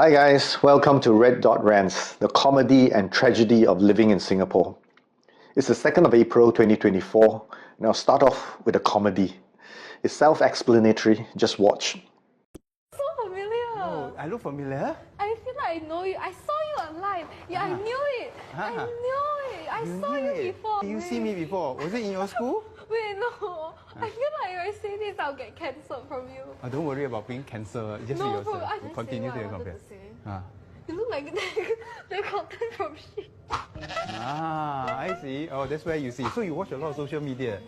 Hi guys, welcome to Red Dot Rants, the comedy and tragedy of living in Singapore. It's the 2nd of April 2024, and I'll start off with a comedy. It's self-explanatory, just watch. So familiar. Oh, I look familiar? I feel like I know you. I saw you online. Yeah, I knew it. I knew it. I saw you before. You see me before. Was it in your school? Wait, no. I feel like if I say this, I'll get cancelled from you. Don't worry about being cancelled. Just No, be yourself. I just Continue say to what I wanted compare. to say. Ah. You look like the content from shit. I see. Oh, that's where you see. So you watch a lot of social media.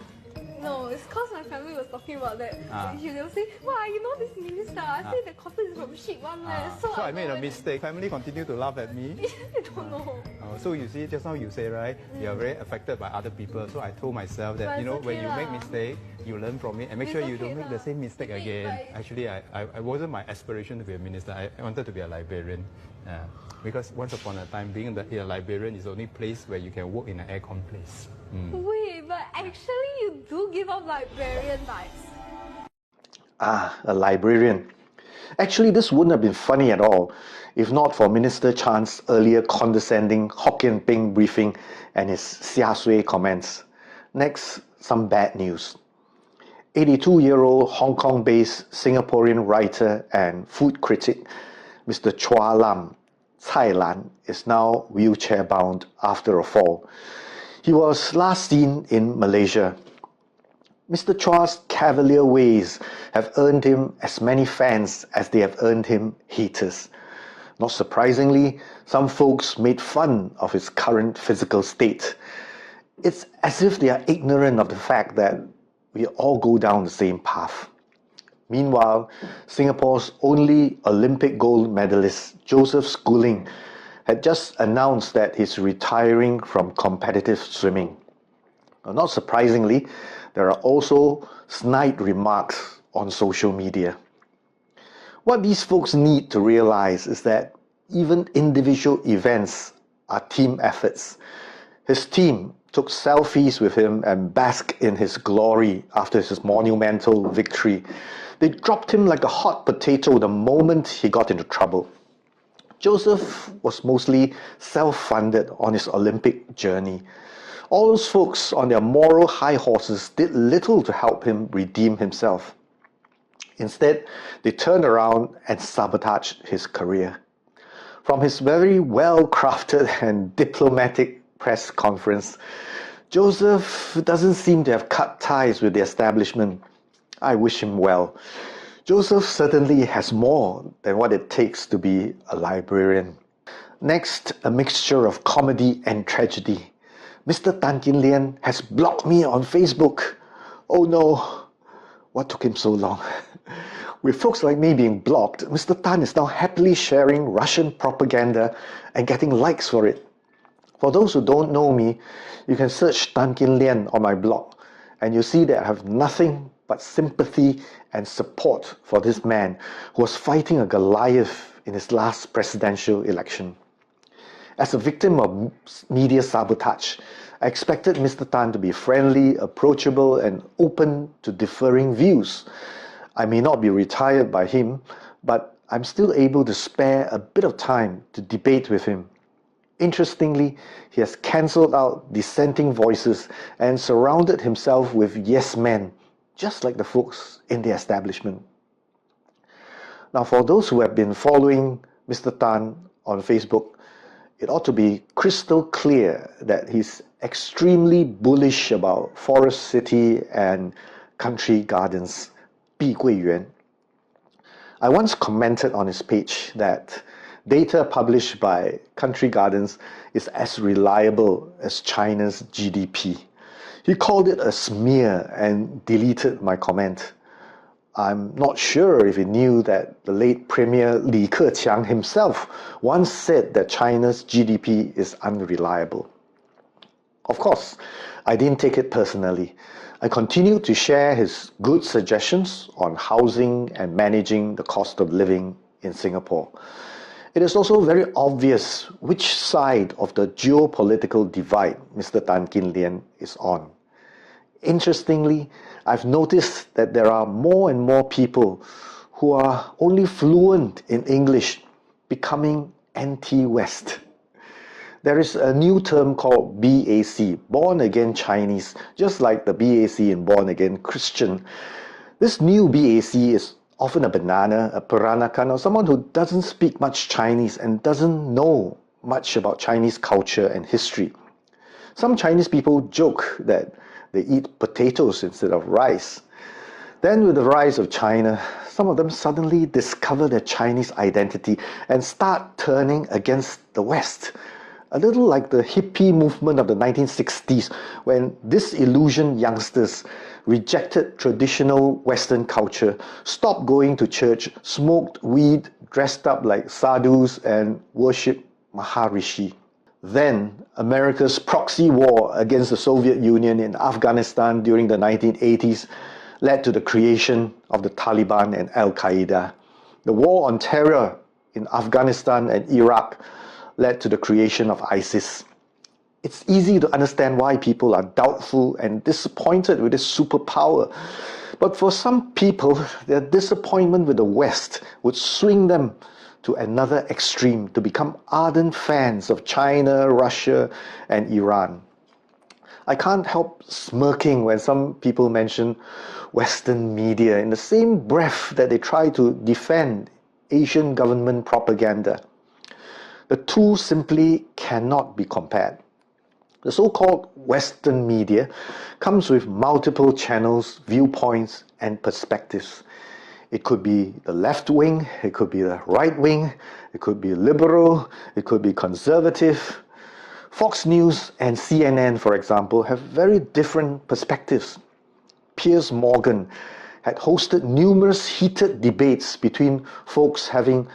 No, it's cause my family was talking about that. Ah. They'll say, wow, you know this minister? I say the content is from shit one So I made a mistake. Family continue to laugh at me. I don't know. So you see, just now you say, right, you are very affected by other people. So I told myself that, But it's when okay you make lah. mistake, you learn from it and make It's sure you okay don't make lah. the same mistake again. Actually, I wasn't my aspiration to be a minister. I wanted to be a librarian. Because once upon a time, being a librarian is the only place where you can work in an aircon place. Wait, but actually you do give off librarian vibes. A librarian. Actually, this wouldn't have been funny at all if not for Minister Chan's earlier condescending Hokkien Ping briefing and his xia sui comments. Next, some bad news. 82-year-old Hong Kong-based Singaporean writer and food critic Mr. Chua Lam, Cai Lan, is now wheelchair-bound after a fall. He was last seen in Malaysia. Mr. Chua's cavalier ways have earned him as many fans as they have earned him haters. Not surprisingly, some folks made fun of his current physical state. It's as if they are ignorant of the fact that we all go down the same path. Meanwhile, Singapore's only Olympic gold medalist, Joseph Schooling, had just announced that he's retiring from competitive swimming. Not surprisingly, there are also snide remarks on social media. What these folks need to realize is that even individual events are team efforts. His team took selfies with him and basked in his glory after his monumental victory. They dropped him like a hot potato the moment he got into trouble. Joseph was mostly self-funded on his Olympic journey. All those folks on their moral high horses did little to help him redeem himself. Instead, they turned around and sabotaged his career. From his very well-crafted and diplomatic press conference, Joseph doesn't seem to have cut ties with the establishment. I wish him well. Joseph certainly has more than what it takes to be a librarian. Next, a mixture of comedy and tragedy. Mr. Lian has blocked me on Facebook. Oh no, what took him so long? With folks like me being blocked, Mr. Tan is now happily sharing Russian propaganda and getting likes for it. For those who don't know me, you can search Lian on my blog, and you'll see that I have nothing but sympathy and support for this man who was fighting a Goliath in his last presidential election. As a victim of media sabotage, I expected Mr. Tan to be friendly, approachable, and open to differing views. I may not be retired by him, but I'm still able to spare a bit of time to debate with him. Interestingly, he has cancelled out dissenting voices and surrounded himself with yes men, just like the folks in the establishment. Now, for those who have been following Mr. Tan on Facebook, it ought to be crystal clear that he's extremely bullish about Forest City and Country Gardens, 碧桂园. I once commented on his page that data published by Country Gardens is as reliable as China's GDP. He called it a smear and deleted my comment. I'm not sure if he knew that the late Premier Li Keqiang himself once said that China's GDP is unreliable. Of course, I didn't take it personally. I continued to share his good suggestions on housing and managing the cost of living in Singapore. It is also very obvious which side of the geopolitical divide Mr. Tan Kin Lian is on. Interestingly, I've noticed that there are more and more people who are only fluent in English becoming anti-West. There is a new term called BAC, Born Again Chinese, just like the BAC in Born Again Christian. This new BAC is often a banana, a Peranakan, or someone who doesn't speak much Chinese and doesn't know much about Chinese culture and history. Some Chinese people joke that they eat potatoes instead of rice. Then with the rise of China, some of them suddenly discover their Chinese identity and start turning against the West. A little like the hippie movement of the 1960s, when disillusioned youngsters rejected traditional Western culture, stopped going to church, smoked weed, dressed up like sadhus, and worshipped Maharishi. Then, America's proxy war against the Soviet Union in Afghanistan during the 1980s led to the creation of the Taliban and Al-Qaeda. The war on terror in Afghanistan and Iraq led to the creation of ISIS. It's easy to understand why people are doubtful and disappointed with this superpower. But for some people, their disappointment with the West would swing them to another extreme, to become ardent fans of China, Russia, and Iran. I can't help smirking when some people mention Western media in the same breath that they try to defend Asian government propaganda. The two simply cannot be compared. The so-called Western media comes with multiple channels, viewpoints, and perspectives. It could be the left wing, it could be the right wing, it could be liberal, it could be conservative. Fox News and CNN, for example, have very different perspectives. Piers Morgan had hosted numerous heated debates between folks having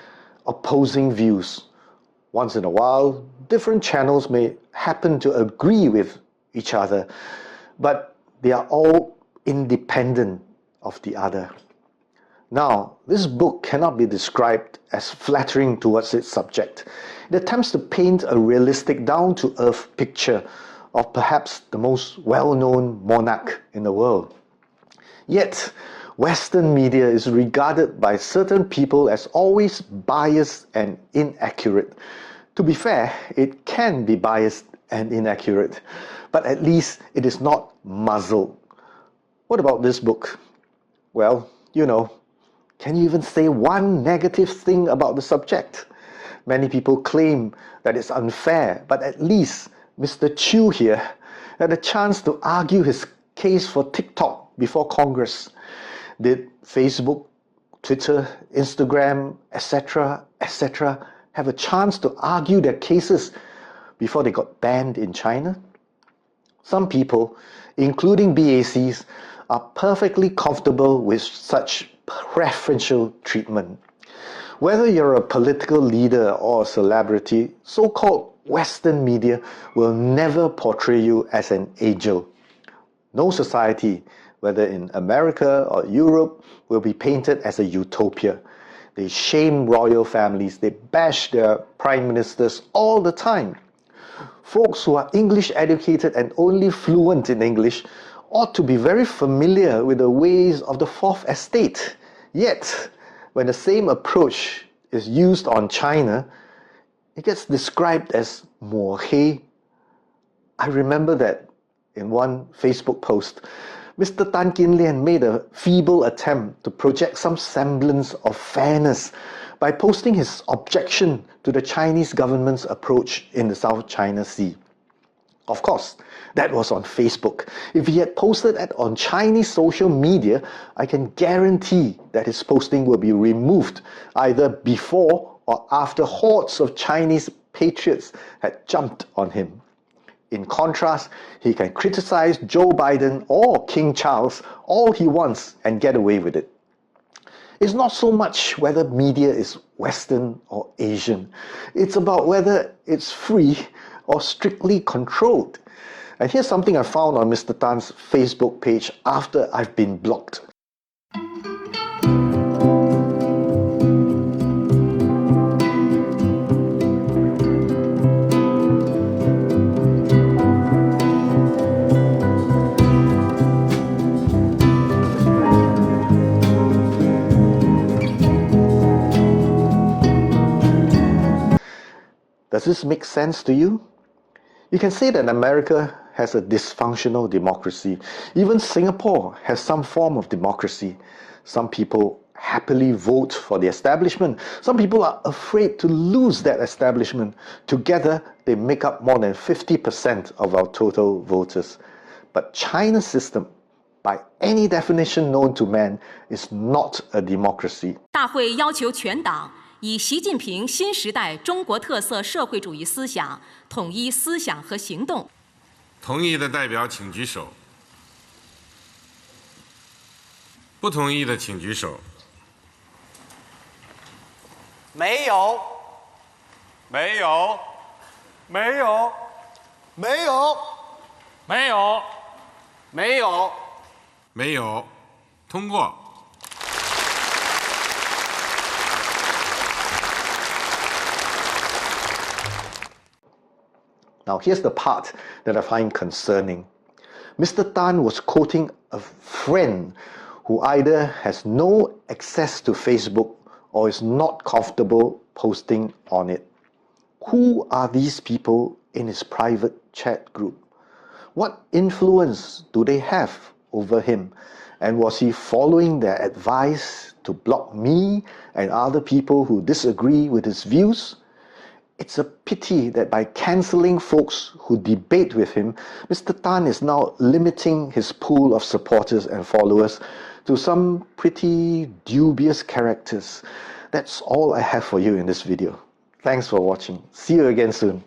opposing views. Once in a while, different channels may happen to agree with each other, but they are all independent of the other. Now, this book cannot be described as flattering towards its subject. It attempts to paint a realistic, down-to-earth picture of perhaps the most well-known monarch in the world. Yet, Western media is regarded by certain people as always biased and inaccurate. To be fair, it can be biased and inaccurate, but at least it is not muzzled. What about this book? Well, can you even say one negative thing about the subject? Many people claim that it's unfair, but at least Mr. Chu here had a chance to argue his case for TikTok before Congress. Did Facebook, Twitter, Instagram, etc., have a chance to argue their cases before they got banned in China? Some people, including BACs, are perfectly comfortable with such preferential treatment. Whether you're a political leader or a celebrity, so-called Western media will never portray you as an angel. No society, whether in America or Europe, will be painted as a utopia. They shame royal families, they bash their prime ministers all the time. Folks who are English educated and only fluent in English ought to be very familiar with the ways of the Fourth Estate. Yet, when the same approach is used on China, it gets described as 抹黑. I remember that in one Facebook post, Mr. Tan Lian made a feeble attempt to project some semblance of fairness by posting his objection to the Chinese government's approach in the South China Sea. Of course, that was on Facebook. If he had posted it on Chinese social media, I can guarantee that his posting will be removed either before or after hordes of Chinese patriots had jumped on him. In contrast, he can criticize Joe Biden or King Charles all he wants and get away with it. It's not so much whether media is Western or Asian. It's about whether it's free or strictly controlled. And here's something I found on Mr. Tan's Facebook page after I've been blocked. this make sense to you? You can say that America has a dysfunctional democracy. Even Singapore has some form of democracy. Some people happily vote for the establishment. Some people are afraid to lose that establishment. Together, they make up more than 50% of our total voters. But China's system, by any definition known to man, is not a democracy. 大会要求全党以习近平新时代中国特色社会主义思想统一思想和行动。同意的代表请举手。不同意的请举手。没有，没有，没有，没有，没有，没有，没有，通过。Now, here's the part that I find concerning. Mr. Tan was quoting a friend who either has no access to Facebook or is not comfortable posting on it. Who are these people in his private chat group? What influence do they have over him? And was he following their advice to block me and other people who disagree with his views? It's a pity that by cancelling folks who debate with him, Mr. Tan is now limiting his pool of supporters and followers to some pretty dubious characters. That's all I have for you in this video. Thanks for watching. See you again soon.